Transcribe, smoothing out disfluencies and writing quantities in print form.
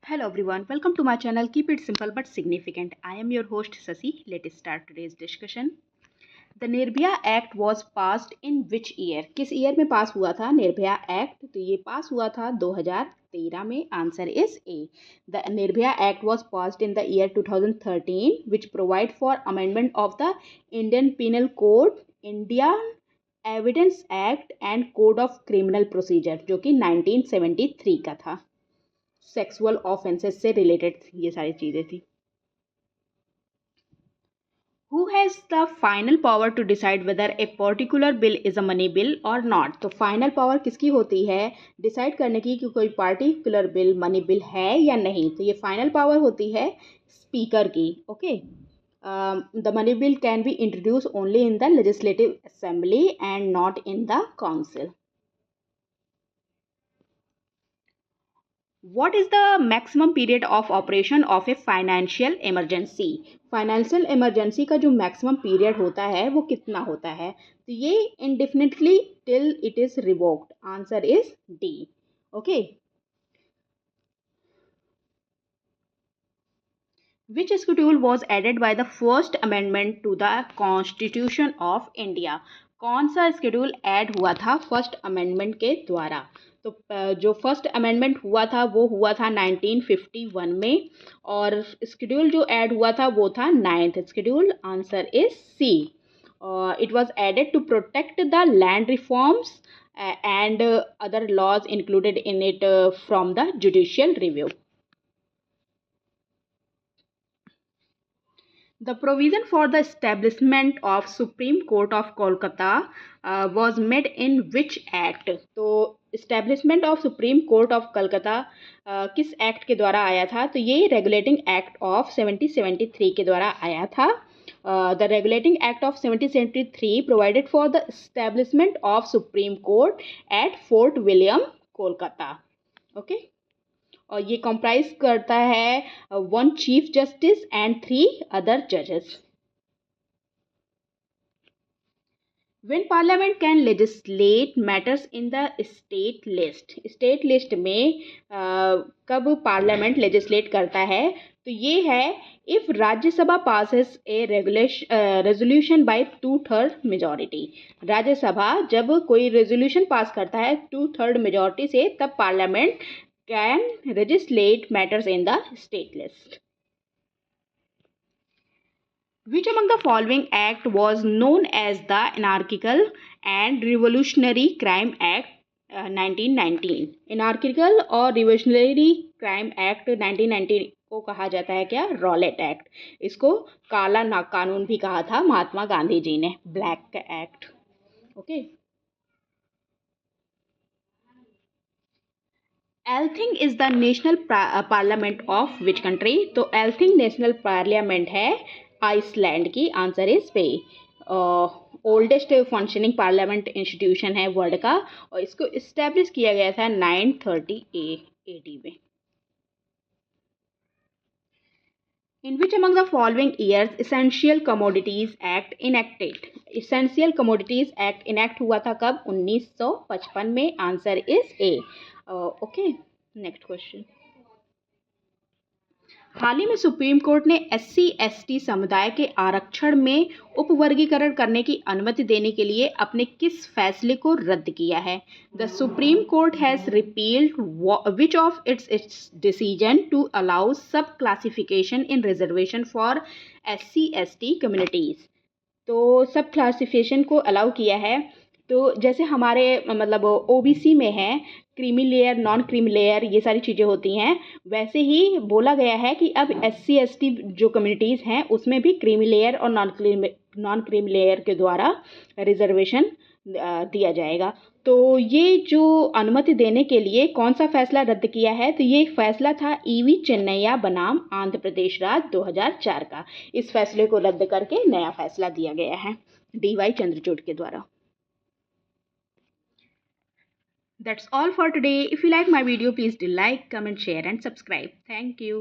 Hello everyone, welcome to my channel. Keep it simple but significant. I am your host Sasi. Let's start today's discussion. The Nirbhaya Act was passed in which year? किस year में पास हुआ था Nirbhaya act? तो ये पास हुआ था 2013 में. Answer is A. The Nirbhaya Act was passed in the year 2013, which provide for amendment of the Indian Penal Code, Indian Evidence Act and Code of Criminal Procedure, जो कि 1973 का था. सेक्सुअल ऑफेंसेस से रिलेटेड ये सारी चीज़ें थी. Who has the final power to decide whether a particular bill is a money bill और नॉट? तो फाइनल पावर किसकी होती है डिसाइड करने की कि कोई पार्टिकुलर बिल मनी बिल है या नहीं? तो ये फाइनल पावर होती है स्पीकर की. Okay. The money bill can be introduce only in the legislative assembly and not in the council. What is the maximum period of operation of a financial emergency? Financial emergency का जो maximum period होता है वो कितना होता है? तो ये indefinitely till it is revoked. Answer is D. Okay. Which schedule was added by the first amendment to the Constitution of India? कौन सा स्केड्यूल ऐड हुआ था फर्स्ट अमेंडमेंट के द्वारा? तो जो फर्स्ट अमेंडमेंट हुआ था वो हुआ था 1951 में और स्केड्यूल जो ऐड हुआ था वो था 9th schedule. Answer is C. It was added to protect the land reforms and other laws included in it from the judicial review. The provision for the establishment of Supreme Court of Kolkata was made in which act? तो establishment of Supreme Court of Kolkata किस act के द्वारा आया था? तो ये regulating act of 1773 के द्वारा आया था. The regulating act of 1773 provided for the establishment of Supreme Court at Fort William, Kolkata. Okay. और ये कंप्राइज करता है 1 चीफ जस्टिस एंड 3 अदर जजेस. When Parliament can legislate matters in the state list? State list में कब parliament legislate करता है? तो ये है if Rajya Sabha passes A resolution bye 2/3 majority. Rajya Sabha जब कोई रेजोल्यूशन पास करता है 2/3 मेजॉरिटी से तब parliament can legislate matters in the state list. Which among the following act was known as the Anarchical and Revolutionary Crime Act 1919? Anarchical और Revolutionary Crime Act 1919 को कहा जाता है क्या? Rowlatt act. इसको काला नाग कानून भी कहा था महात्मा गांधी जी ने. Black act. Okay. Althing is the national parliament of which country? तो एल्थिंग नेशनल पार्लियामेंट है आइसलैंड की. आंसर इज पे. ओल्डेस्ट फंक्शनिंग पार्लियामेंट इंस्टीट्यूशन है वर्ल्ड का और इसको इस्टेब्लिश किया गया था 930 AD में. In which among the following years Essential Commodities Act enacted? Essential Commodities Act enact हुआ था कब? 1955 में. Answer is A. Okay. Next question. हाल ही में सुप्रीम कोर्ट ने SC/ST समुदाय के आरक्षण में उपवर्गीकरण करने की अनुमति देने के लिए अपने किस फैसले को रद्द किया है? The supreme court has repealed which of its decision to allow sub classification in reservation for SC/ST communities. तो सब क्लासिफिकेशन को अलाउ किया है. तो जैसे हमारे मतलब OBC में है creamy layer, non creamy layer, ये सारी चीज़ें होती हैं, वैसे ही बोला गया है कि अब SC/ST जो कम्युनिटीज़ हैं उसमें भी क्रीमी लेयर और नॉन क्रीमी लेयर के द्वारा रिजर्वेशन दिया जाएगा. तो ये जो अनुमति देने के लिए कौन सा फैसला रद्द किया है? तो ये फैसला था EV चेन्नैया बनाम आंध्र प्रदेश राज्य 2004 का. इस फैसले को रद्द करके नया फैसला दिया गया है DY चंद्रचूड़ के द्वारा. That's all for today. If you like my video, please do like, comment, share and subscribe. Thank you.